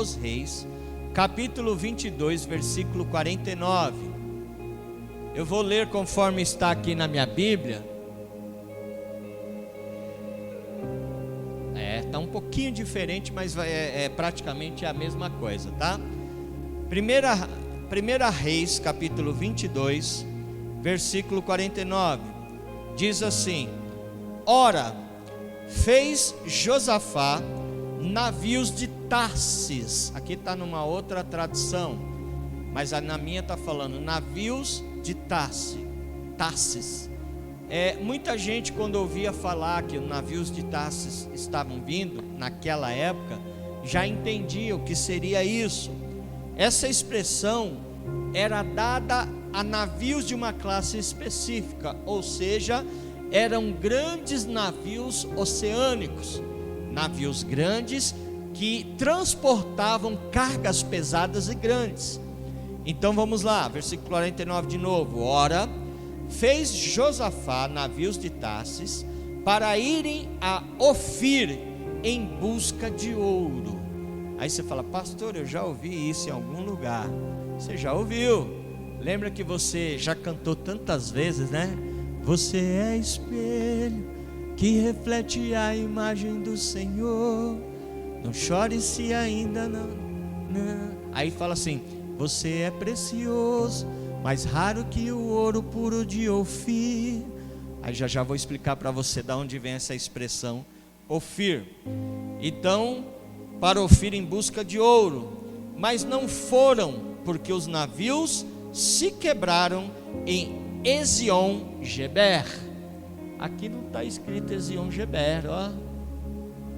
dos Reis, capítulo 22, versículo 49. Eu vou ler conforme está aqui na minha Bíblia. Está um pouquinho diferente, mas é praticamente a mesma coisa, tá? Primeira Reis, capítulo 22, versículo 49. Diz assim: Ora, fez Josafá navios de Tarsis. Aqui está numa outra tradução, mas na minha está falando navios de Tarsis. Muita gente, quando ouvia falar que os navios de Tarsis estavam vindo naquela época, já entendia o que seria isso. Essa expressão era dada a navios de uma classe específica, ou seja, eram grandes navios oceânicos, navios grandes que transportavam cargas pesadas e grandes. Então vamos lá, versículo 49 de novo. Ora, fez Josafá navios de Tarsis para irem a Ofir em busca de ouro. Aí você fala: pastor, eu já ouvi isso em algum lugar. Você já ouviu? Lembra que você já cantou tantas vezes, né? Você é espelho que reflete a imagem do Senhor. Não chore se ainda não. Aí fala assim: você é precioso, mais raro que o ouro puro de Ofir. Aí já vou explicar para você de onde vem essa expressão Ofir. Então, para Ofir em busca de ouro, mas não foram, porque os navios se quebraram em Ezion-Geber. Aqui não está escrito Ezion-Geber, ó.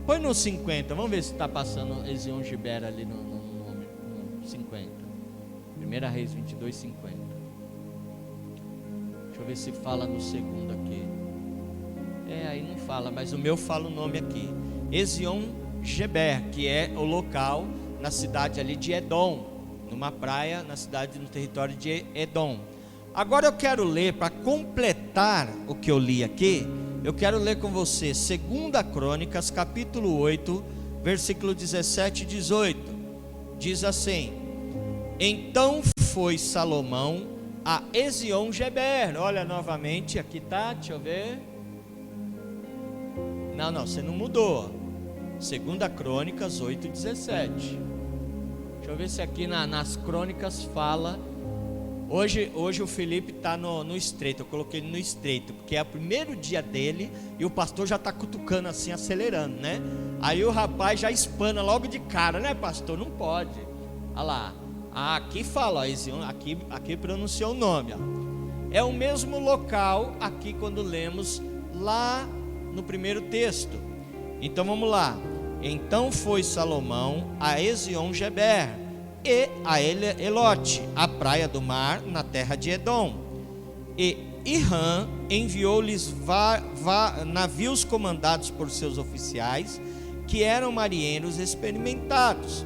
Põe no 50, vamos ver se está passando Ezion-Geber ali no 50. 1 Reis 22, 50. Deixa eu ver se fala no segundo aqui. Aí não fala, mas o meu fala o nome aqui. Ezion-Geber, que é o local na cidade ali de Edom, numa praia na cidade, no território de Edom. Agora eu quero ler, para completar o que eu li aqui, eu quero ler com você 2 Crônicas, capítulo 8, versículo 17 e 18. Diz assim: Então foi Salomão a Ezion-Geber. Olha novamente, aqui está, deixa eu ver. Não, você não mudou. 2 Crônicas 8, 17. Deixa eu ver se aqui nas crônicas fala. Hoje o Felipe está no estreito. Eu coloquei ele no estreito, porque é o primeiro dia dele e o pastor já está cutucando assim, acelerando, né? Aí o rapaz já espana logo de cara, né, pastor? Não pode. Olha lá. Aqui fala, ó, aqui pronunciou o nome, ó. É o mesmo local aqui quando lemos lá no primeiro texto. Então vamos lá. Então foi Salomão a Ezion-Geber e a Elote, a praia do mar, na terra de Edom. E Irã enviou-lhes navios comandados por seus oficiais, que eram marinheiros experimentados.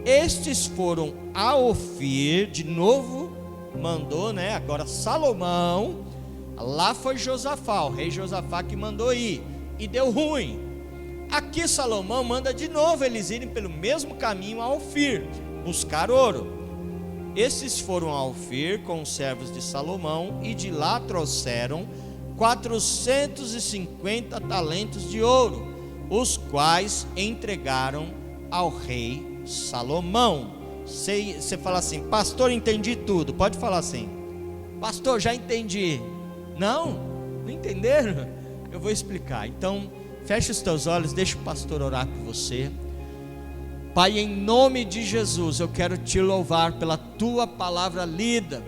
Estes foram a Ofir, de novo mandou, né? Agora Salomão. Lá foi Josafá, o rei Josafá, que mandou ir, e deu ruim. Aqui Salomão manda de novo eles irem pelo mesmo caminho a Ofir, buscar ouro. Esses foram a Ofir com os servos de Salomão, e de lá trouxeram 450 talentos de ouro, os quais entregaram ao rei Salomão. Você fala assim: pastor, entendi tudo. Pode falar assim: pastor, já entendi. Não entenderam? Eu vou explicar. Então feche os teus olhos, deixa o pastor orar com você. Pai, em nome de Jesus, eu quero te louvar pela tua palavra lida,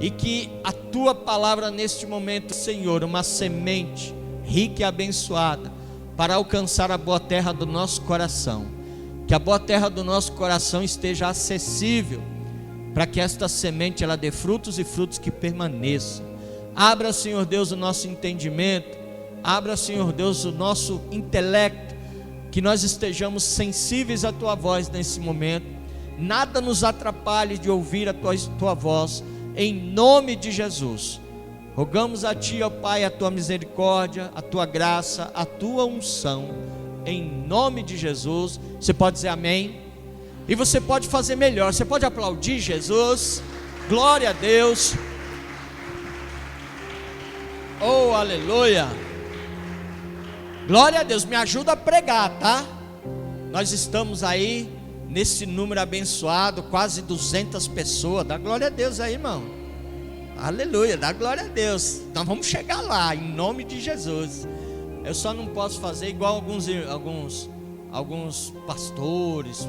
e que a tua palavra neste momento, Senhor, uma semente rica e abençoada para alcançar a boa terra do nosso coração. Que a boa terra do nosso coração esteja acessível, para que esta semente ela dê frutos, e frutos que permaneçam. Abra, Senhor Deus, o nosso entendimento. Abra, Senhor Deus, o nosso intelecto, que nós estejamos sensíveis à tua voz nesse momento. Nada nos atrapalhe de ouvir a tua voz, em nome de Jesus. Rogamos a ti, ó Pai, a tua misericórdia, a tua graça, a tua unção, em nome de Jesus. Você pode dizer amém? E você pode fazer melhor. Você pode aplaudir Jesus. Glória a Deus. Oh, aleluia. Glória a Deus. Me ajuda a pregar, tá? Nós estamos aí nesse número abençoado, quase 200 pessoas. Dá glória a Deus aí, irmão. Aleluia, dá glória a Deus. Nós vamos chegar lá, em nome de Jesus. Eu só não posso fazer igual alguns pastores,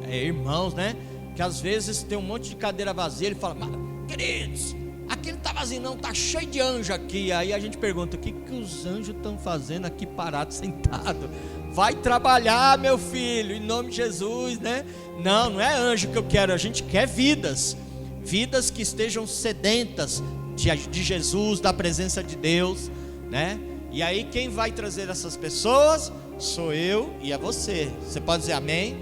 irmãos, né? Que às vezes tem um monte de cadeira vazia. Ele fala: queridos, aqui não está vazio não, está cheio de anjo aqui. Aí a gente pergunta: o que os anjos estão fazendo aqui parado, sentado? Vai trabalhar, meu filho, em nome de Jesus, né? Não é anjo que eu quero. A gente quer vidas que estejam sedentas de Jesus, da presença de Deus, né? E aí quem vai trazer essas pessoas sou eu e é você. Você pode dizer amém?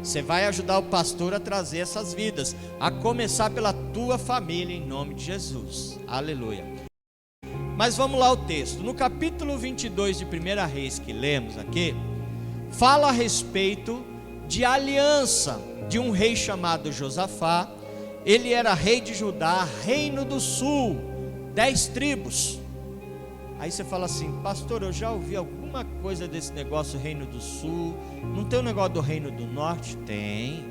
Você vai ajudar o pastor a trazer essas vidas, a começar pela tua família, em nome de Jesus. Aleluia. Mas vamos lá ao texto. No capítulo 22 de 1 Reis que lemos aqui, fala a respeito de aliança de um rei chamado Josafá. Ele era rei de Judá, reino do sul, 10 tribos. Aí você fala assim: pastor, eu já ouvi alguma coisa desse negócio reino do sul. Não tem um negócio do reino do norte? Tem.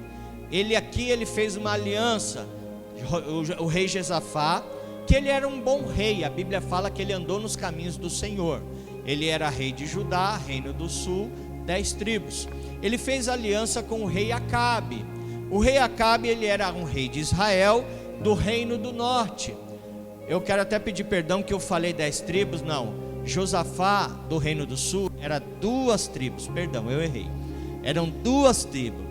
Ele fez uma aliança, o rei Josafá, que ele era um bom rei. A Bíblia fala que ele andou nos caminhos do Senhor. Ele era rei de Judá, reino do sul, 10 tribos. Ele fez aliança com o rei Acabe. O rei Acabe, ele era um rei de Israel, do reino do norte. Eu quero até pedir perdão que eu falei 10 tribos, não. Josafá, do reino do sul, era 2 tribos, perdão, eu errei. Eram 2 tribos.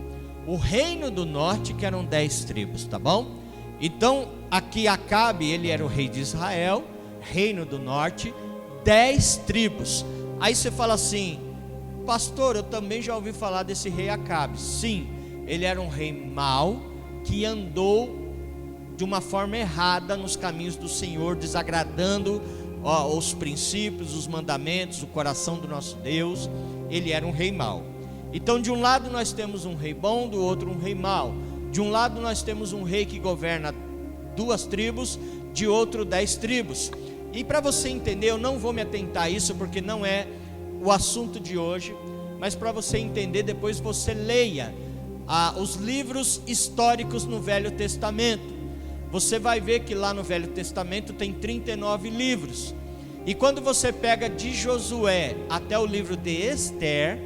O reino do norte, que eram 10 tribos, tá bom? Então, aqui Acabe, ele era o rei de Israel, reino do norte, 10 tribos. Aí você fala assim: pastor, eu também já ouvi falar desse rei Acabe. Sim, ele era um rei mau, que andou de uma forma errada nos caminhos do Senhor, desagradando os princípios, os mandamentos, o coração do nosso Deus. Ele era um rei mau. Então, de um lado nós temos um rei bom, do outro um rei mau. De um lado nós temos um rei que governa 2 tribos, de outro 10 tribos. E para você entender, eu não vou me atentar a isso, porque não é o assunto de hoje. Mas para você entender, depois você leia os livros históricos no Velho Testamento. Você vai ver que lá no Velho Testamento tem 39 livros. E quando você pega de Josué até o livro de Esther,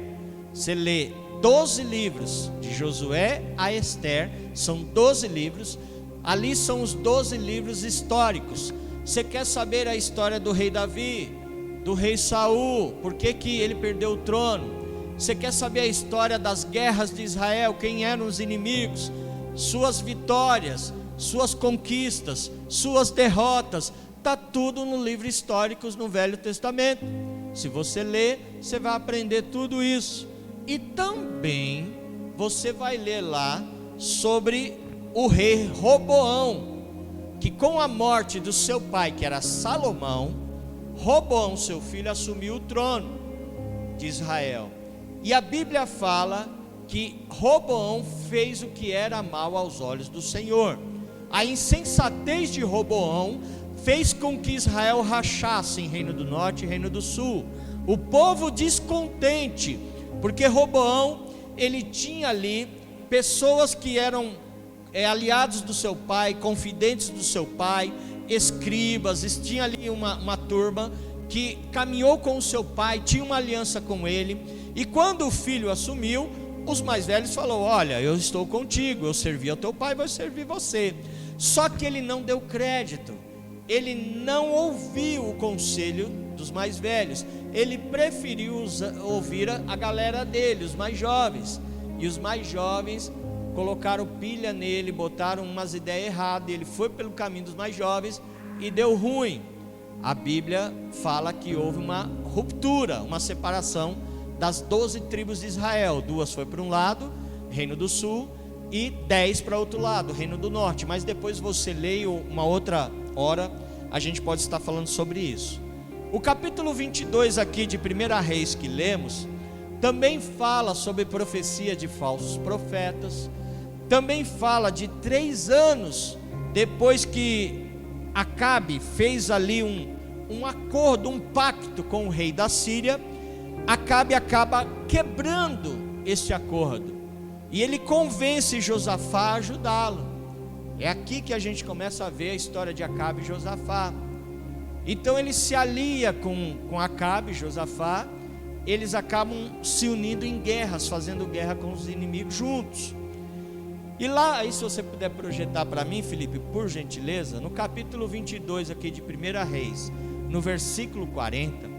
você lê 12 livros, de Josué a Esther, são 12 livros. Ali são os 12 livros históricos. Você quer saber a história do rei Davi, do rei Saul, por que ele perdeu o trono? Você quer saber a história das guerras de Israel, quem eram os inimigos, suas vitórias, suas conquistas, suas derrotas? Está tudo no livro históricos no Velho Testamento. Se você ler, você vai aprender tudo isso. E também você vai ler lá sobre o rei Roboão, que com a morte do seu pai, que era Salomão, Roboão, seu filho, assumiu o trono de Israel. E a Bíblia fala que Roboão fez o que era mal aos olhos do Senhor. A insensatez de Roboão fez com que Israel rachasse em reino do norte e reino do sul. O povo descontente, porque Roboão, ele tinha ali pessoas que eram aliados do seu pai, confidentes do seu pai, escribas. Tinha ali uma turma que caminhou com o seu pai, tinha uma aliança com ele. E quando o filho assumiu, os mais velhos falaram: olha, eu estou contigo, eu servi ao teu pai, vou servir você. Só que ele não deu crédito, ele não ouviu o conselho dos mais velhos, ele preferiu ouvir a galera dele, os mais jovens. E os mais jovens colocaram pilha nele, botaram umas ideias erradas, e ele foi pelo caminho dos mais jovens e deu ruim. A Bíblia fala que houve uma ruptura, uma separação das 12 tribos de Israel. 2 foi para um lado, reino do sul, e 10 para outro lado, reino do norte. Mas depois você leia uma outra hora, a gente pode estar falando sobre isso. O capítulo 22 aqui de 1 Reis que lemos, também fala sobre profecia de falsos profetas, também fala de 3 anos depois que Acabe fez ali um acordo, um pacto com o rei da Síria. Acabe acaba quebrando esse acordo, e ele convence Josafá a ajudá-lo. É aqui que a gente começa a ver a história de Acabe e Josafá. Então ele se alia com Acabe e Josafá. Eles acabam se unindo em guerras, fazendo guerra com os inimigos juntos. E lá, aí se você puder projetar para mim, Felipe, por gentileza, no capítulo 22 aqui de 1 Reis, no versículo 40,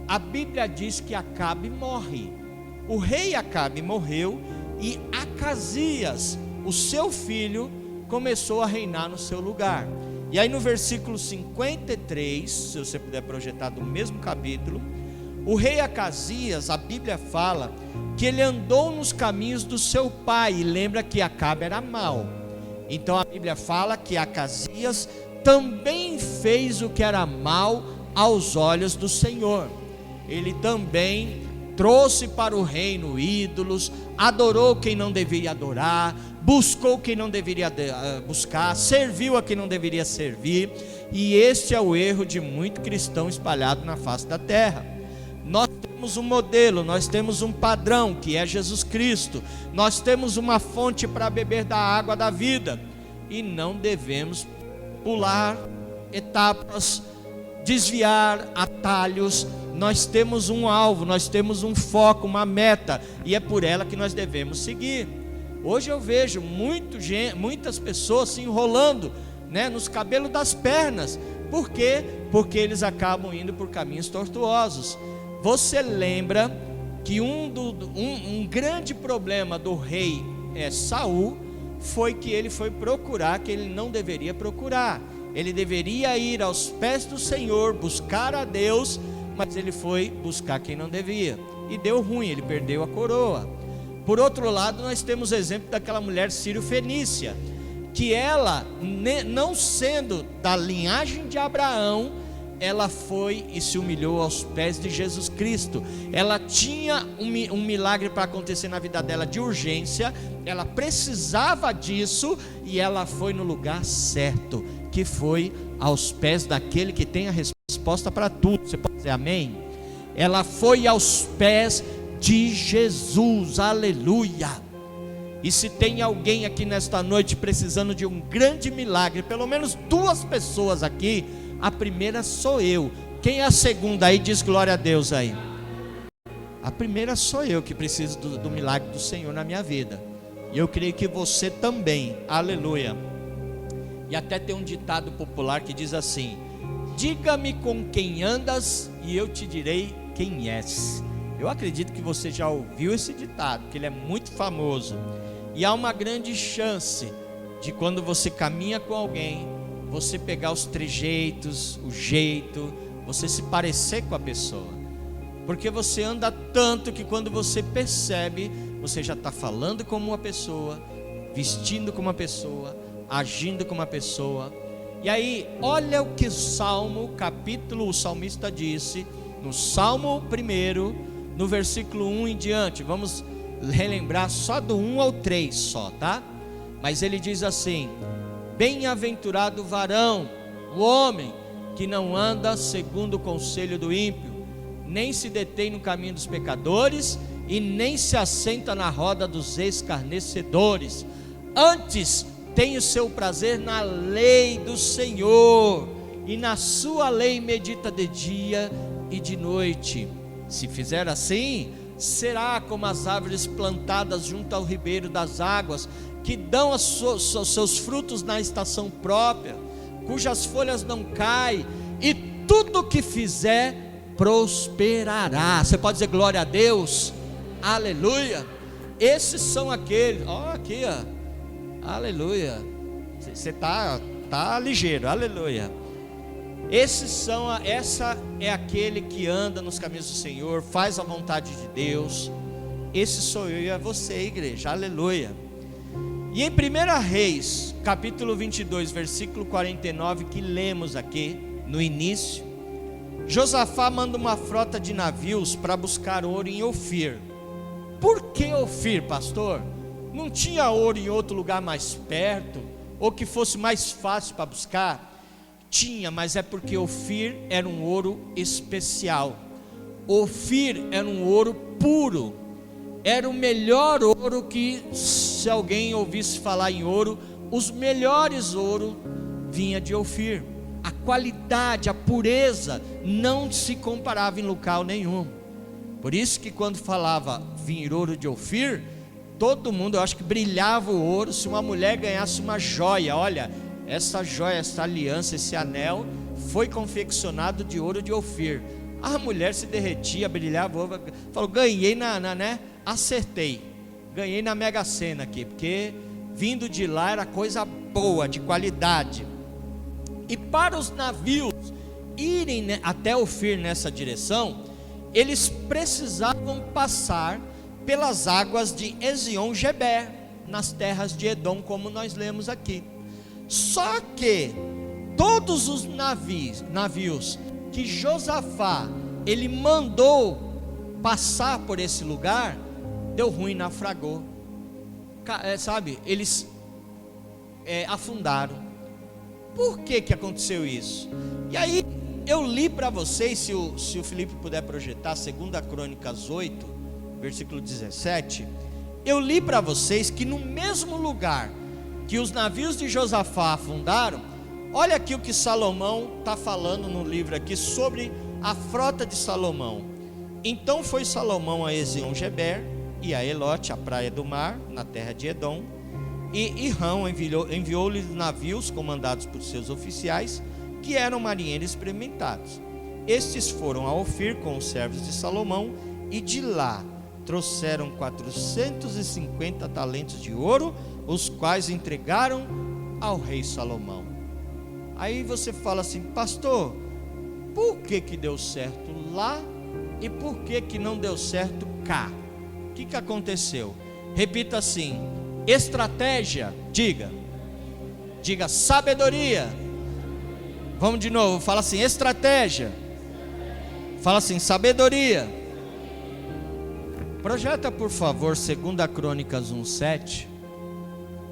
a Bíblia diz que Acabe morre. O rei Acabe morreu e Acasias, o seu filho, começou a reinar no seu lugar. E aí no versículo 53, se você puder projetar do mesmo capítulo, o rei Acasias, a Bíblia fala que ele andou nos caminhos do seu pai, e lembra que Acabe era mau. Então a Bíblia fala que Acasias também fez o que era mal aos olhos do Senhor. Ele também trouxe para o reino ídolos, adorou quem não deveria adorar, buscou quem não deveria buscar, serviu a quem não deveria servir. E este é o erro de muito cristão espalhado na face da terra. Nós temos um modelo, nós temos um padrão, que é Jesus Cristo. Nós temos uma fonte para beber da água da vida, e não devemos pular etapas, desviar atalhos. Nós temos um alvo, nós temos um foco, uma meta, e é por ela que nós devemos seguir. Hoje eu vejo muitas pessoas se enrolando, nos cabelos das pernas. Por quê? Porque eles acabam indo por caminhos tortuosos. Você lembra que um grande problema do rei Saul foi que ele foi procurar que ele não deveria procurar. Ele deveria ir aos pés do Senhor, buscar a Deus, mas ele foi buscar quem não devia, e deu ruim, ele perdeu a coroa. Por outro lado, nós temos o exemplo daquela mulher sírio-fenícia, que ela, não sendo da linhagem de Abraão, ela foi e se humilhou aos pés de Jesus Cristo. Ela tinha um milagre para acontecer na vida dela de urgência, ela precisava disso, e ela foi no lugar certo, que foi aos pés daquele que tem a resposta para tudo. Você pode dizer amém? Ela foi aos pés de Jesus, aleluia. E se tem alguém aqui nesta noite precisando de um grande milagre, pelo menos 2 pessoas aqui, a primeira sou eu. Quem é a segunda aí? Diz glória a Deus aí. A primeira sou eu que preciso do milagre do Senhor na minha vida, e eu creio que você também, aleluia. E até tem um ditado popular que diz assim: diga-me com quem andas e eu te direi quem és. Eu acredito que você já ouviu esse ditado, que ele é muito famoso. E há uma grande chance de, quando você caminha com alguém, você pegar os trejeitos, o jeito, você se parecer com a pessoa. Porque você anda tanto que quando você percebe, você já está falando como uma pessoa, vestindo como uma pessoa, agindo como uma pessoa. E aí, olha o que o salmista disse, no Salmo 1, no versículo 1 em diante. Vamos relembrar só do 1 ao 3 só, tá? Mas ele diz assim: bem-aventurado o varão, o homem, que não anda segundo o conselho do ímpio, nem se detém no caminho dos pecadores, e nem se assenta na roda dos escarnecedores. Antes tem o seu prazer na lei do Senhor, e na sua lei medita de dia e de noite. Se fizer assim, será como as árvores plantadas junto ao ribeiro das águas, que dão os seus frutos na estação própria, cujas folhas não caem, e tudo que fizer prosperará. Você pode dizer glória a Deus? Aleluia. Esses são aqueles, aqui aleluia. Você tá ligeiro, aleluia. Essa é aquele que anda nos caminhos do Senhor, faz a vontade de Deus. Esse sou eu e é você, igreja, aleluia. E em 1 Reis, capítulo 22, versículo 49, que lemos aqui no início, Josafá manda uma frota de navios para buscar ouro em Ofir. Por que Ofir, pastor? Não tinha ouro em outro lugar mais perto, ou que fosse mais fácil para buscar? Tinha, mas é porque Ofir era um ouro especial. Ofir era um ouro puro, era o melhor ouro que, se alguém ouvisse falar em ouro, os melhores ouro vinha de Ofir. A qualidade, a pureza não se comparava em local nenhum. Por isso que quando falava vir ouro de Ofir, todo mundo, eu acho que brilhava o ouro. Se uma mulher ganhasse uma joia, olha, essa joia, essa aliança, esse anel foi confeccionado de ouro de Ofir. A mulher se derretia, brilhava o ouro, falou, ganhei né? Acertei, ganhei na Mega Sena aqui, porque vindo de lá era coisa boa, de qualidade. E para os navios irem até Ofir nessa direção, eles precisavam passar pelas águas de Ezion-Geber, nas terras de Edom, como nós lemos aqui. Só que todos os navios que Josafá ele mandou passar por esse lugar, deu ruim, naufragou, sabe, eles afundaram. Por que aconteceu isso? E aí eu li para vocês, se o Felipe puder projetar 2 Crônicas 8, versículo 17, eu li para vocês que no mesmo lugar que os navios de Josafá afundaram, olha aqui o que Salomão está falando no livro aqui sobre a frota de Salomão. Então foi Salomão a Ezion-Geber e a Elote, a praia do mar, na terra de Edom, e Irão enviou-lhes navios comandados por seus oficiais, que eram marinheiros experimentados. Estes foram a Ofir com os servos de Salomão, e de lá trouxeram 450 talentos de ouro, os quais entregaram ao rei Salomão. Aí você fala assim, pastor, por que deu certo lá e por que não deu certo cá? O que aconteceu? Repita assim, estratégia, diga sabedoria. Vamos de novo, fala assim, estratégia. Fala assim, sabedoria. Projeta por favor 2 Crônicas 1:7.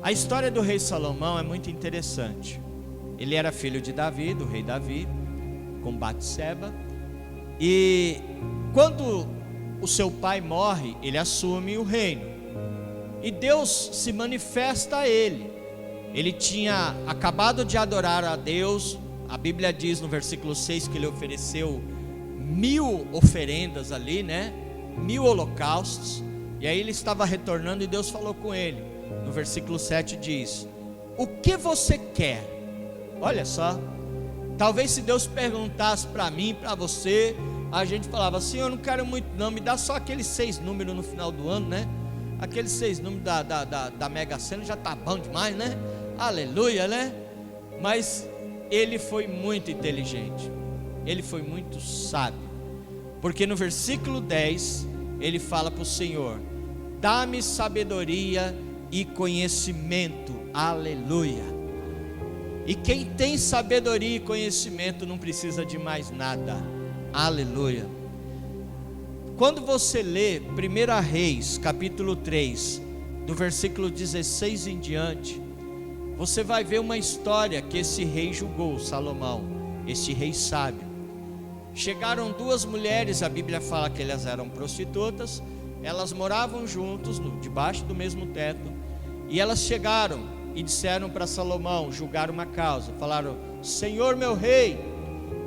A história do rei Salomão é muito interessante. Ele era filho de Davi, do rei Davi, com Batseba. E quando o seu pai morre, ele assume o reino. E Deus se manifesta a ele. Ele tinha acabado de adorar a Deus. A Bíblia diz no versículo 6 que ele ofereceu 1000 oferendas ali, né? 1000 holocaustos. E aí ele estava retornando e Deus falou com ele. No versículo 7 diz: o que você quer? Olha só. Talvez se Deus perguntasse para mim, para você, a gente falava assim, eu não quero muito não, me dá só aqueles 6 números no final do ano, né? Aqueles 6 números da Mega Sena já tá bom demais, né? Aleluia, né? Mas ele foi muito inteligente, ele foi muito sábio, porque no versículo 10 ele fala para o Senhor: dá-me sabedoria e conhecimento, aleluia. E quem tem sabedoria e conhecimento não precisa de mais nada, aleluia. Quando você lê 1 Reis capítulo 3, do versículo 16 em diante, você vai ver uma história que esse rei julgou, Salomão, esse rei sábio. Chegaram 2 mulheres, a Bíblia fala que elas eram prostitutas, elas moravam juntos, debaixo do mesmo teto, e elas chegaram e disseram para Salomão, julgaram uma causa, falaram: Senhor meu rei,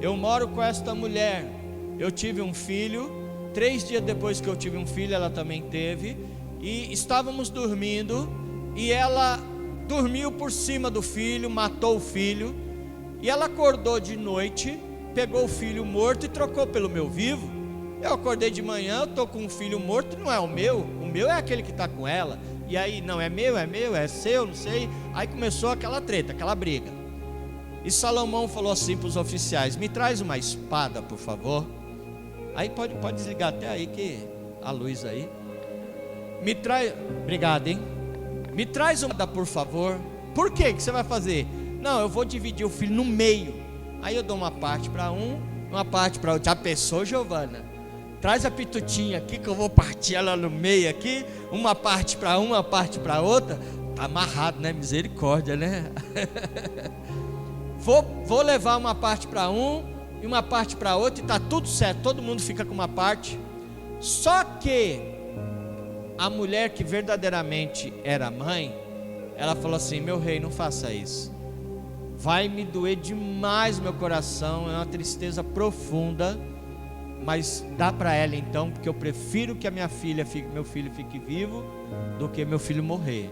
eu moro com esta mulher, eu tive um filho, 3 dias depois que eu tive um filho, ela também teve, e estávamos dormindo, e ela dormiu por cima do filho, matou o filho, e ela acordou de noite, pegou o filho morto e trocou pelo meu vivo. Eu acordei de manhã, eu estou com um filho morto, não é o meu é aquele que está com ela. E aí, não, é meu, é seu, não sei. Aí começou aquela treta, aquela briga. E Salomão falou assim para os oficiais: me traz uma espada, por favor. Aí pode desligar até aí, que a luz aí. Me traz, obrigado, hein? Me traz uma, por favor. Por quê? Que você vai fazer? Não, eu vou dividir o filho no meio. Aí eu dou uma parte para um, uma parte para outro. Já pensou, Giovana? traz a pitutinha aqui que eu vou partir ela no meio aqui, uma parte para uma parte para outra. Tá amarrado, né? Misericórdia, né? Vou levar uma parte para um e uma parte para outra e tá tudo certo, todo mundo fica com uma parte. Só que a mulher que verdadeiramente era mãe, ela falou assim: meu rei, não faça isso, vai me doer demais meu coração, é uma tristeza profunda, mas dá para ela então, porque eu prefiro que a minha filha meu filho fique vivo do que meu filho morrer.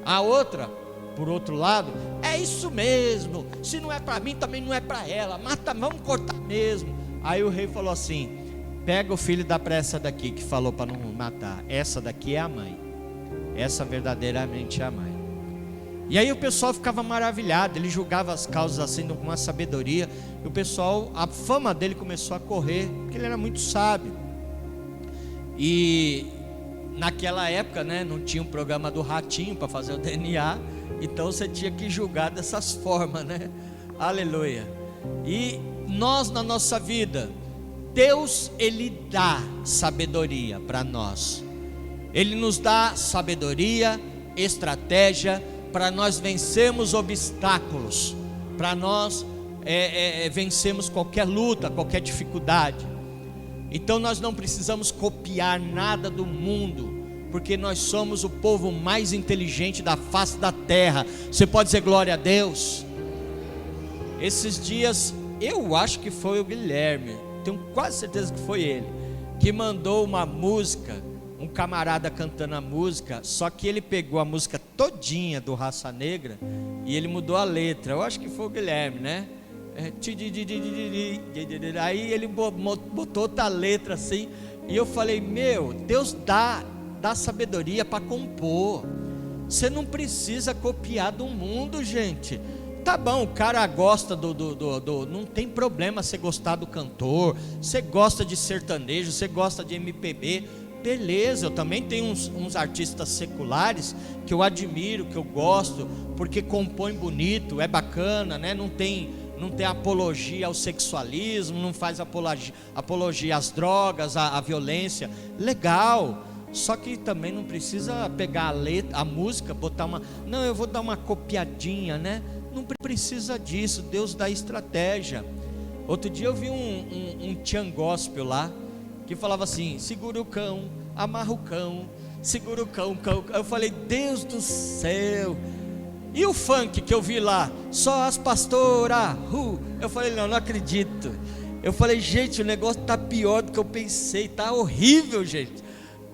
A outra, por outro lado, é isso mesmo, se não é para mim também não é para ela, mata, vamos cortar mesmo. Aí o rei falou assim: pega o filho e dá para essa daqui que falou para não matar, essa daqui é a mãe, essa verdadeiramente é a mãe. E aí o pessoal ficava maravilhado, ele julgava as causas assim com uma sabedoria, e o pessoal, a fama dele começou a correr, porque ele era muito sábio. E naquela época, né, não tinha um programa do ratinho para fazer o DNA, então você tinha que julgar dessas formas, né? Aleluia. E nós, na nossa vida, Deus, Ele dá sabedoria para nós. Ele nos dá sabedoria, estratégia, para nós vencermos obstáculos, para nós vencermos qualquer luta, qualquer dificuldade. Então nós não precisamos copiar nada do mundo, porque nós somos o povo mais inteligente da face da terra. Você pode dizer glória a Deus? Esses dias, eu acho que foi o Guilherme, tenho quase certeza que foi ele, que mandou uma música, um camarada cantando a música, só que ele pegou a música todinha do Raça Negra e ele mudou a letra. Eu acho que foi o Guilherme, né? Aí ele botou outra letra assim, e eu falei: meu, Deus dá sabedoria para compor. Você não precisa copiar do mundo, gente. Tá bom, o cara gosta não tem problema você gostar do cantor, você gosta de sertanejo, você gosta de MPB, beleza. Eu também tenho uns artistas seculares que eu admiro, que eu gosto, porque compõe bonito, é bacana, né? Não tem apologia ao sexualismo, não faz apologia às drogas, à violência, legal. Só que também não precisa pegar a letra, a música, botar não, eu vou dar uma copiadinha, né? Não precisa disso, Deus dá estratégia. Outro dia eu vi um tchan gospel lá, que falava assim: segura o cão, amarra o cão, segura o cão. Eu falei: Deus do céu. E o funk que eu vi lá, só as pastoras, eu falei: não acredito. Eu falei: gente, o negócio tá pior do que eu pensei, tá horrível, gente,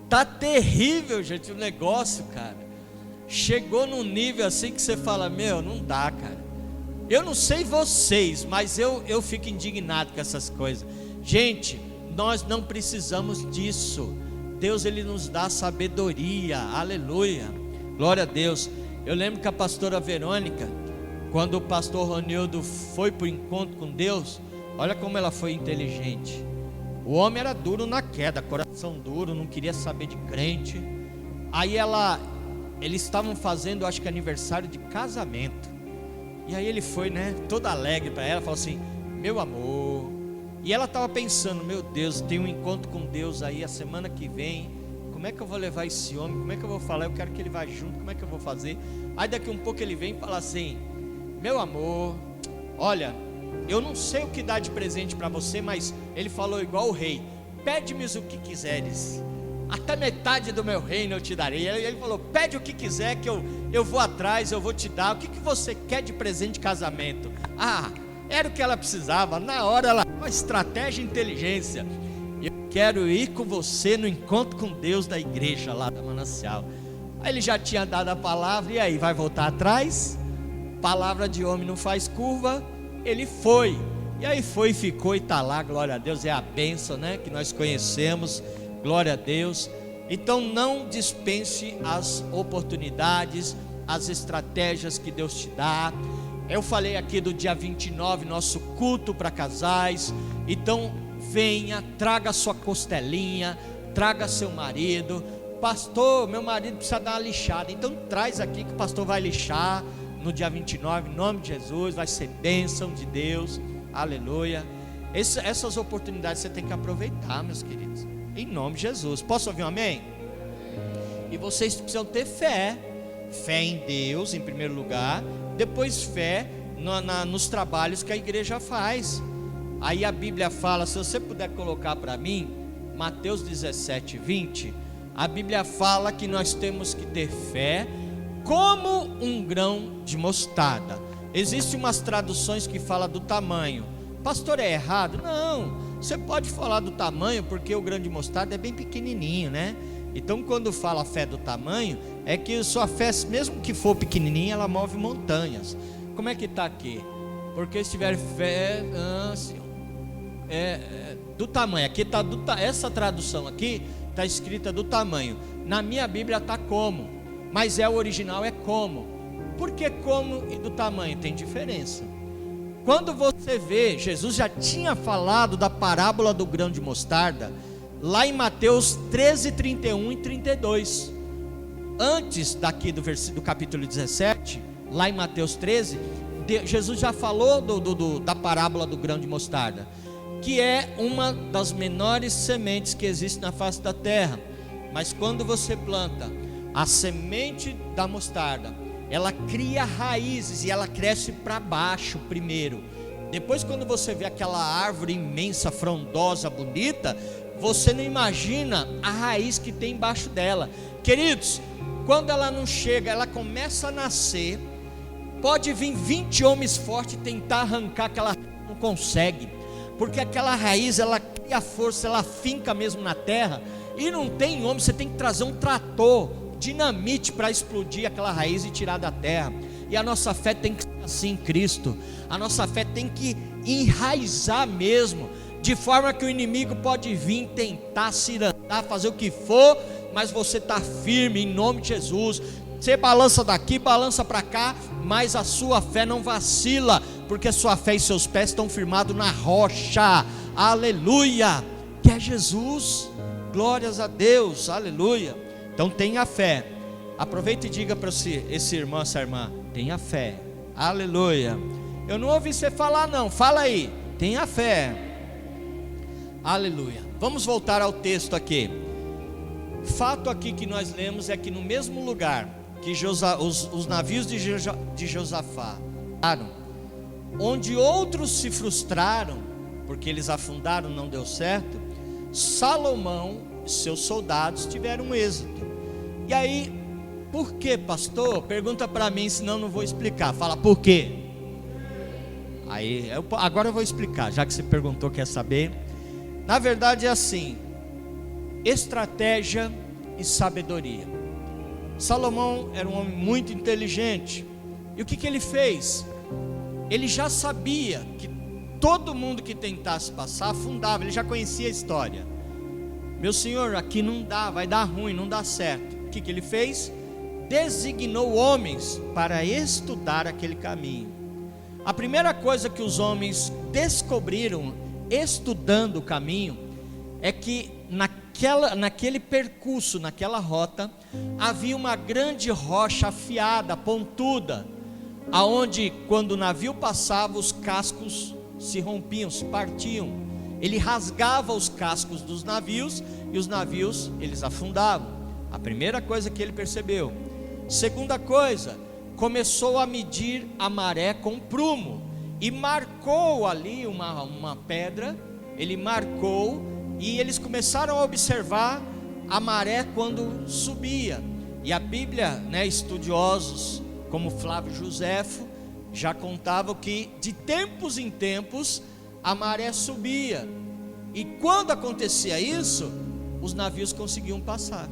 tá terrível, gente, o negócio, cara, chegou num nível assim que você fala: meu, não dá, cara. Eu não sei vocês, mas eu fico indignado com essas coisas. Gente, nós não precisamos disso. Deus, Ele nos dá sabedoria, aleluia, glória a Deus. Eu lembro que a pastora Verônica, quando o pastor Ronildo foi para o encontro com Deus, olha como ela foi inteligente. O homem era duro na queda, coração duro, não queria saber de crente. Aí eles estavam fazendo, acho que aniversário de casamento. E aí ele foi, né, todo alegre para ela, falou assim: meu amor. E ela estava pensando: meu Deus, tem um encontro com Deus aí a semana que vem. Como é que eu vou levar esse homem? Como é que eu vou falar? Eu quero que ele vá junto, como é que eu vou fazer? Aí daqui um pouco ele vem e fala assim: meu amor, olha, eu não sei o que dar de presente para você, mas ele falou igual o rei: pede-me o que quiseres, até metade do meu reino eu te darei. Ele falou: pede o que quiser que eu vou atrás, eu vou te dar. O que você quer de presente de casamento? Ah, era o que ela precisava. Na hora ela, uma estratégia e inteligência. Eu quero ir com você no encontro com Deus da igreja lá da Manancial. Aí ele já tinha dado a palavra, e aí, vai voltar atrás? Palavra de homem não faz curva. Ele foi, e aí foi e ficou, e está lá, glória a Deus. É a bênção, né, que nós conhecemos, glória a Deus. Então não dispense as oportunidades, as estratégias que Deus te dá. Eu falei aqui do dia 29, nosso culto para casais. Então venha, traga sua costelinha, traga seu marido. Pastor, meu marido precisa dar uma lixada. Então traz aqui que o pastor vai lixar no dia 29, em nome de Jesus. Vai ser bênção de Deus, aleluia. Essas oportunidades você tem que aproveitar, meus queridos, em nome de Jesus. Posso ouvir um amém? E vocês precisam ter fé em Deus em primeiro lugar, depois fé nos trabalhos que a igreja faz. Aí a Bíblia fala, se você puder colocar para mim, Mateus 17, 20, a Bíblia fala que nós temos que ter fé como um grão de mostarda. Existem umas traduções que falam do tamanho. Pastor, é errado? Não, você pode falar do tamanho, porque o grão de mostarda é bem pequenininho, né? Então quando fala fé do tamanho, é que sua fé, mesmo que for pequenininha, ela move montanhas. Como é que está aqui? Porque se tiver fé, assim, do tamanho, aqui está, essa tradução aqui está escrita do tamanho. Na minha Bíblia está como, mas o original é como. Por que como e do tamanho? Tem diferença. Quando você vê, Jesus já tinha falado da parábola do grão de mostarda, lá em Mateus 13, 31 e 32. Antes daqui do capítulo 17, lá em Mateus 13, Jesus já falou da parábola do grão de mostarda, que é uma das menores sementes que existe na face da terra. Mas quando você planta a semente da mostarda, ela cria raízes e ela cresce para baixo primeiro. Depois, quando você vê aquela árvore imensa, frondosa, bonita, você não imagina a raiz que tem embaixo dela. Queridos, quando ela não chega, ela começa a nascer, pode vir 20 homens fortes tentar arrancar aquela raiz, não consegue, porque aquela raiz, ela cria força, ela finca mesmo na terra, e não tem homem, você tem que trazer um trator, dinamite para explodir aquela raiz e tirar da terra. E a nossa fé tem que ser assim em Cristo, a nossa fé tem que enraizar mesmo, de forma que o inimigo pode vir tentar cirantar, fazer o que for, mas você está firme em nome de Jesus. Você balança daqui, balança para cá, mas a sua fé não vacila, porque a sua fé e seus pés estão firmados na rocha. Aleluia, que é Jesus. Glórias a Deus, aleluia. Então tenha fé. Aproveita e diga para esse irmão, essa irmã: tenha fé. Aleluia. Eu não ouvi você falar não, fala aí, tenha fé. Aleluia. Vamos voltar ao texto aqui. Fato aqui que nós lemos é que no mesmo lugar que os navios de Josafá, onde outros se frustraram, porque eles afundaram, não deu certo, Salomão e seus soldados tiveram êxito. E aí, por que, pastor? Pergunta para mim, senão não vou explicar. Fala, por quê? Aí, agora eu vou explicar, já que você perguntou, quer saber. Na verdade é assim: estratégia e sabedoria. Salomão era um homem muito inteligente. E o que ele fez? Ele já sabia que todo mundo que tentasse passar afundava. Ele já conhecia a história. Meu senhor, aqui não dá, vai dar ruim, não dá certo. O que ele fez? Designou homens para estudar aquele caminho. A primeira coisa que os homens descobriram estudando o caminho é que naquele percurso, naquela rota, havia uma grande rocha afiada, pontuda, aonde quando o navio passava, os cascos se rompiam, se partiam. Ele rasgava os cascos dos navios e os navios, eles afundavam. A primeira coisa que ele percebeu. Segunda coisa, começou a medir a maré com prumo e marcou ali uma pedra. Ele marcou e eles começaram a observar a maré quando subia. E a Bíblia, estudiosos como Flávio Joséfo já contavam que de tempos em tempos a maré subia, e quando acontecia isso, os navios conseguiam passar.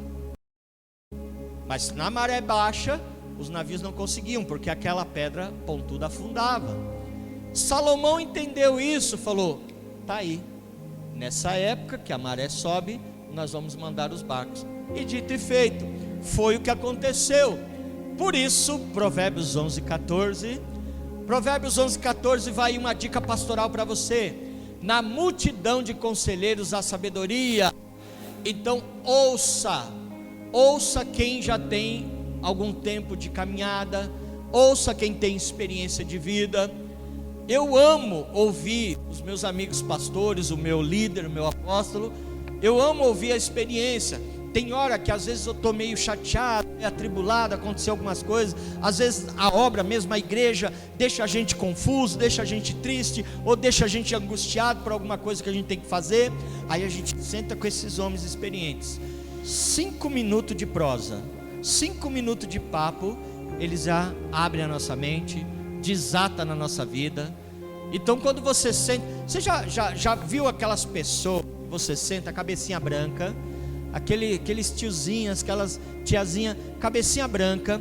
Mas na maré baixa, os navios não conseguiam, porque aquela pedra pontuda afundava. Salomão entendeu isso, falou: tá aí, nessa época que a maré sobe, nós vamos mandar os barcos. E dito e feito, foi o que aconteceu. Por isso, Provérbios 11:14. Provérbios 11:14 vai uma dica pastoral para você. Na multidão de conselheiros há sabedoria. Então ouça quem já tem algum tempo de caminhada, ouça quem tem experiência de vida. Eu amo ouvir os meus amigos pastores, o meu líder, o meu apóstolo. Eu amo ouvir a experiência. Tem hora que às vezes eu estou meio chateado, meio atribulado, aconteceu algumas coisas. Às vezes a obra mesmo, a igreja, deixa a gente confuso, deixa a gente triste, ou deixa a gente angustiado por alguma coisa que a gente tem que fazer. Aí a gente senta com esses homens experientes. 5 minutos de prosa, 5 minutos de papo, eles já abrem a nossa mente, desata na nossa vida. Então quando você senta, você já viu aquelas pessoas que você senta, cabecinha branca, aqueles tiozinhos, aquelas tiazinhas, cabecinha branca,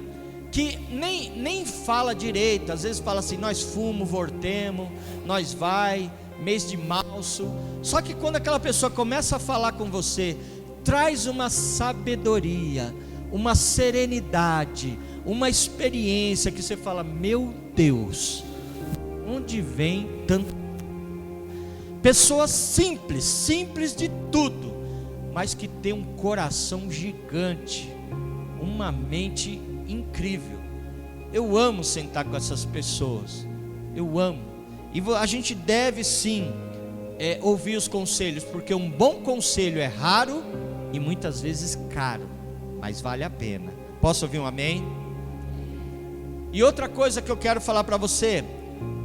que nem fala direito, às vezes fala assim, nós fumos, voltemos, nós vai, mês de março. Só que quando aquela pessoa começa a falar com você, traz uma sabedoria, uma serenidade, uma experiência que você fala, meu Deus, onde vem tanto? Pessoas simples de tudo, mas que tem um coração gigante, uma mente incrível. Eu amo sentar com essas pessoas, eu amo. E a gente deve sim ouvir os conselhos, porque um bom conselho é raro e muitas vezes caro, mas vale a pena. Posso ouvir um amém? E outra coisa que eu quero falar para você: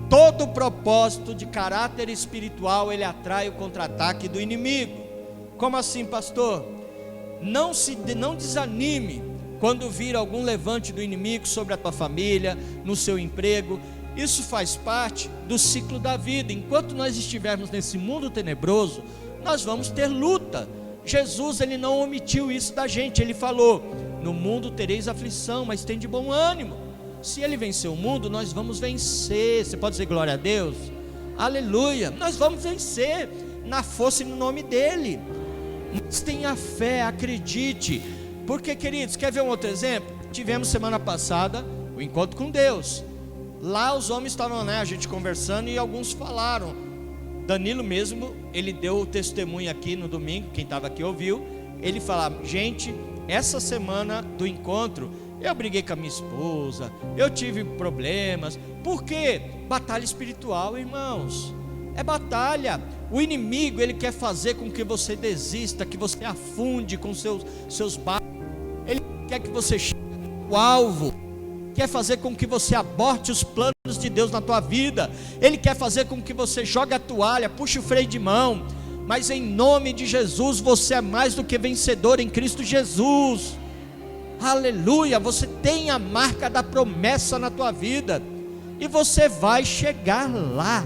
todo propósito de caráter espiritual, ele atrai o contra-ataque do inimigo. Como assim, pastor? Não desanime quando vir algum levante do inimigo sobre a tua família, no seu emprego. Isso faz parte do ciclo da vida. Enquanto nós estivermos nesse mundo tenebroso, nós vamos ter luta. Jesus, ele não omitiu isso da gente. Ele falou, no mundo tereis aflição, mas tem de bom ânimo. Se ele venceu o mundo, nós vamos vencer. Você pode dizer glória a Deus? Aleluia. Nós vamos vencer na força e no nome dele. Mas tenha fé, acredite. Porque, queridos, quer ver um outro exemplo? Tivemos semana passada o encontro com Deus. Lá os homens estavam, a gente conversando, e alguns falaram. Danilo mesmo, ele deu o testemunho aqui no domingo, quem estava aqui ouviu. Ele falava, gente, essa semana do encontro, eu briguei com a minha esposa, eu tive problemas. Por quê? Batalha espiritual, irmãos. É batalha. O inimigo, ele quer fazer com que você desista, que você afunde com seus barcos. Ele quer que você chegue ao alvo. Quer fazer com que você aborte os planos de Deus na tua vida. Ele quer fazer com que você jogue a toalha, puxe o freio de mão. Mas em nome de Jesus, você é mais do que vencedor em Cristo Jesus. Aleluia, você tem a marca da promessa na tua vida. E você vai chegar lá.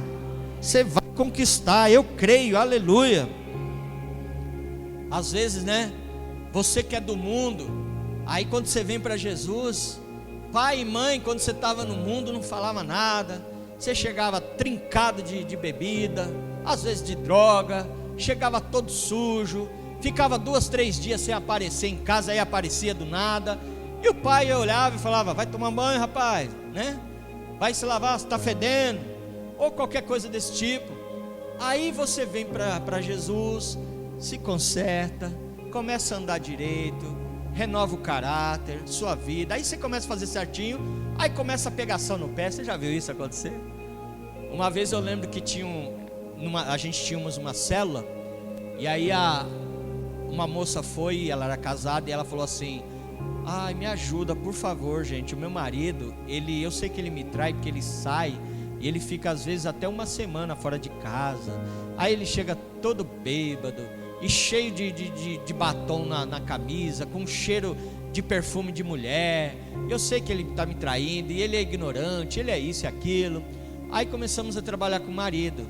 Você vai conquistar, eu creio, aleluia. Às vezes, você que é do mundo, aí quando você vem para Jesus, pai e mãe, quando você estava no mundo, não falava nada. Você chegava trincado de bebida, às vezes de droga, chegava todo sujo, ficava 2, 3 dias sem aparecer em casa, aí aparecia do nada. E o pai olhava e falava, vai tomar banho, rapaz, vai se lavar, você está fedendo, ou qualquer coisa desse tipo. Aí você vem para Jesus, se conserta, começa a andar direito, renova o caráter, sua vida. Aí você começa a fazer certinho, aí começa a pegação no pé. Você já viu isso acontecer? Uma vez eu lembro que a gente tínhamos uma célula, e aí uma moça foi, ela era casada, e ela falou assim, ai, me ajuda, por favor, gente, o meu marido, eu sei que ele me trai, porque ele sai, e ele fica às vezes até uma semana fora de casa. Aí ele chega todo bêbado e cheio de batom na camisa, com cheiro de perfume de mulher. Eu sei que ele está me traindo, e ele é ignorante, ele é isso e aquilo. Aí começamos a trabalhar com o marido.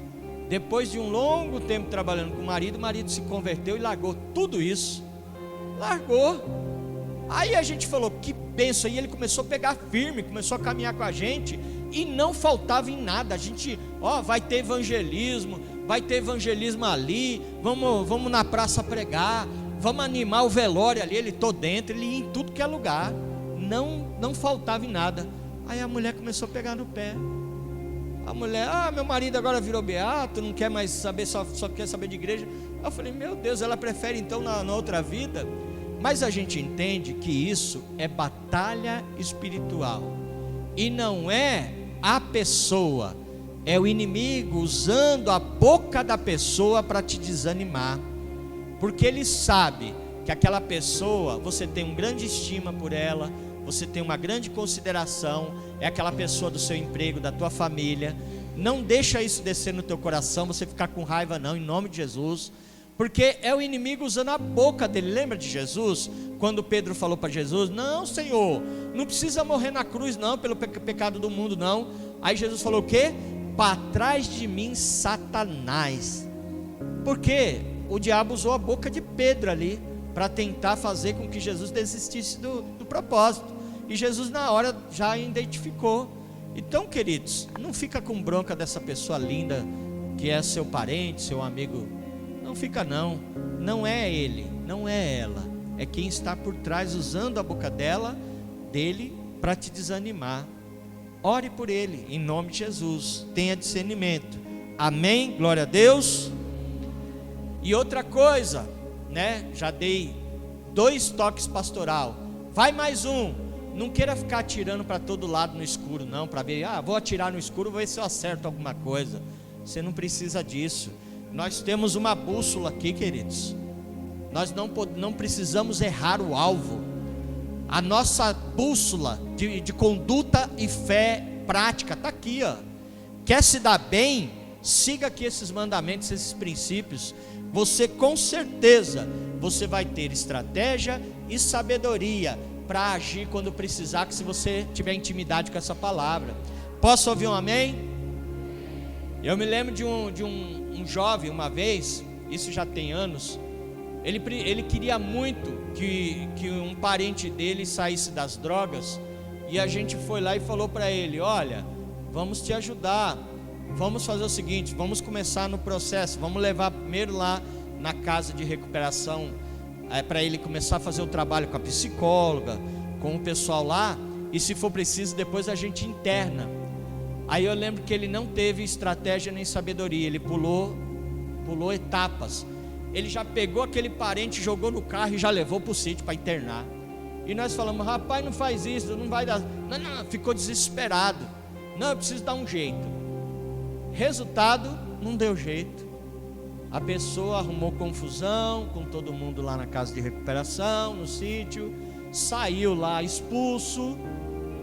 Depois de um longo tempo trabalhando com o marido se converteu e largou tudo isso. Largou. Aí a gente falou, que bênção. E ele começou a pegar firme, começou a caminhar com a gente, e não faltava em nada. A gente, vai ter evangelismo ali, vamos na praça pregar, vamos animar o velório ali. Ele tô dentro, ele ia em tudo que é lugar, não faltava em nada. Aí a mulher começou a pegar no pé. A mulher, meu marido agora virou beato, não quer mais saber, só quer saber de igreja. Eu falei, meu Deus, ela prefere então na outra vida. Mas a gente entende que isso é batalha espiritual, e não é a pessoa, é o inimigo usando a boca da pessoa para te desanimar, porque ele sabe que aquela pessoa, você tem uma grande estima por ela, você tem uma grande consideração, é aquela pessoa do seu emprego, da tua família. Não deixa isso descer no teu coração, você ficar com raiva não, em nome de Jesus, porque é o inimigo usando a boca dele. Lembra de Jesus, quando Pedro falou para Jesus: não, Senhor, não precisa morrer na cruz não, pelo pecado do mundo não. Aí Jesus falou o quê? Para trás de mim, Satanás. Porque o diabo usou a boca de Pedro ali, para tentar fazer com que Jesus desistisse do propósito, e Jesus na hora já identificou. Então, queridos, não fica com bronca dessa pessoa linda, que é seu parente, seu amigo, não fica não, não é ele, não é ela, é quem está por trás, usando a boca dele, para te desanimar. Ore por ele, em nome de Jesus, tenha discernimento, amém, glória a Deus. E outra coisa, né? Já dei 2 toques pastoral, vai mais um. Não queira ficar atirando para todo lado no escuro não, para ver, vou atirar no escuro, vou ver se eu acerto alguma coisa. Você não precisa disso. Nós temos uma bússola aqui, queridos. Nós não precisamos errar o alvo. A nossa bússola de conduta e fé prática está aqui, ó. Quer se dar bem? Siga aqui esses mandamentos, esses princípios. Você com certeza, você vai ter estratégia e sabedoria para agir quando precisar, que se você tiver intimidade com essa palavra. Posso ouvir um amém? Eu me lembro de um jovem uma vez, isso já tem anos, ele queria muito que um parente dele saísse das drogas, e a gente foi lá e falou para ele: olha, vamos te ajudar, vamos fazer o seguinte, vamos começar no processo, vamos levar primeiro lá na casa de recuperação, para ele começar a fazer o trabalho com a psicóloga, com o pessoal lá, e se for preciso depois a gente interna. Aí eu lembro que ele não teve estratégia nem sabedoria, ele pulou etapas. Ele já pegou aquele parente, jogou no carro e já levou para o sítio para internar. E nós falamos: rapaz, não faz isso, não vai dar. Não, ficou desesperado. Não, eu preciso dar um jeito. Resultado, não deu jeito. A pessoa arrumou confusão com todo mundo lá na casa de recuperação, no sítio, saiu lá expulso.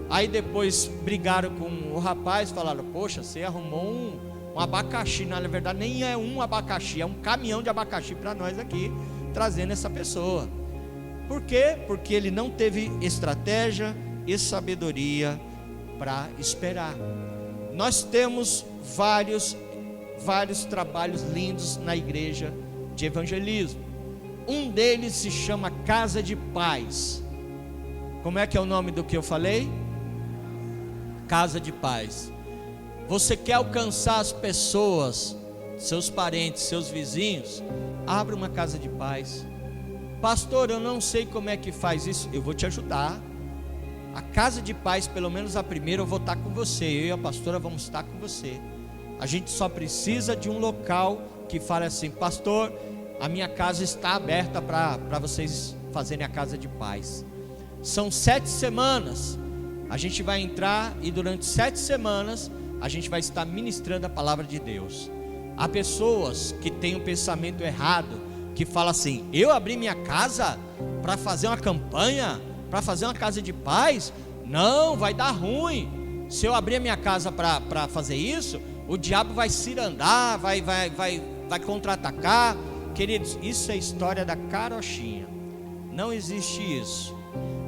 Aí depois brigaram com o rapaz, falaram: poxa, você arrumou um abacaxi. Na verdade nem é um abacaxi, é um caminhão de abacaxi para nós aqui, trazendo essa pessoa. Por quê? Porque ele não teve estratégia e sabedoria para esperar. Nós temos vários trabalhos lindos na igreja de evangelismo. Um deles se chama Casa de Paz. Como é que é o nome do que eu falei? Casa de Paz. Você quer alcançar as pessoas, seus parentes, seus vizinhos? Abra uma casa de paz. Pastor, eu não sei como é que faz isso. Eu vou te ajudar. A casa de paz, pelo menos a primeira, eu vou estar com você. Eu e a pastora vamos estar com você. A gente só precisa de um local que fale assim: pastor, a minha casa está aberta para vocês fazerem a casa de paz. São 7 semanas. A gente vai entrar e durante 7 semanas a gente vai estar ministrando a palavra de Deus. Há pessoas que têm um pensamento errado, que falam assim: eu abri minha casa para fazer uma campanha, para fazer uma casa de paz? Não, vai dar ruim. Se eu abrir a minha casa para fazer isso, o diabo vai cirandar, vai contra-atacar. Queridos, isso é história da carochinha. Não existe isso.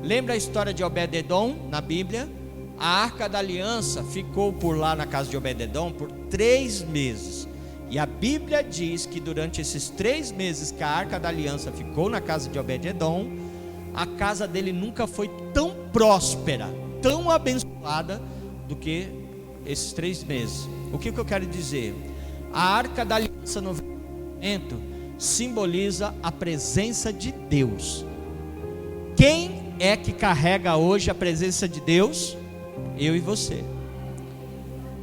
Lembra a história de Obed-edom na Bíblia? A Arca da Aliança ficou por lá na casa de Obed-edom por 3 meses. E a Bíblia diz que durante esses 3 meses que a Arca da Aliança ficou na casa de Obed-edom, a casa dele nunca foi tão próspera, tão abençoada do que esses 3 meses. O que eu quero dizer? A Arca da Aliança no Velho Testamento simboliza a presença de Deus. Quem é que carrega hoje a presença de Deus? Eu e você.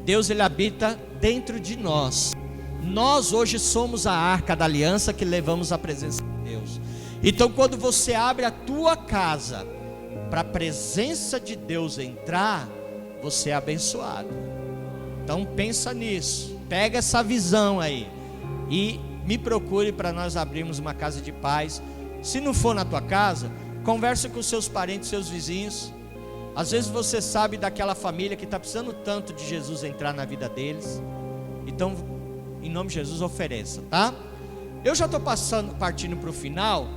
Deus, ele habita dentro de nós. Nós hoje somos a Arca da Aliança que levamos a presença de Deus. Então quando você abre a tua casa para a presença de Deus entrar, você é abençoado. Então pensa nisso, pega essa visão aí e me procure para nós abrirmos uma casa de paz. Se não for na tua casa, conversa com seus parentes, seus vizinhos. Às vezes você sabe daquela família que está precisando tanto de Jesus entrar na vida deles. Então, em nome de Jesus, ofereça, tá? Eu já estou partindo para o final.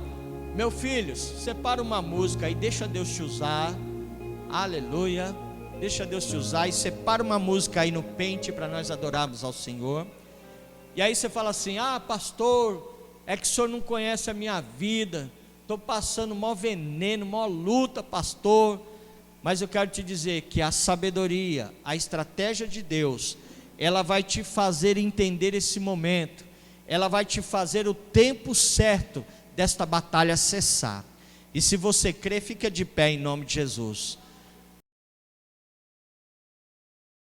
Meus filhos, separa uma música e deixa Deus te usar. Aleluia. Deixa Deus te usar e separa uma música aí no pente para nós adorarmos ao Senhor. E aí você fala assim: ah, pastor, é que o senhor não conhece a minha vida, estou passando mó veneno, mó luta, pastor. Mas eu quero te dizer que a sabedoria, a estratégia de Deus, ela vai te fazer entender esse momento, ela vai te fazer o tempo certo desta batalha cessar. E se você crê, fica de pé em nome de Jesus.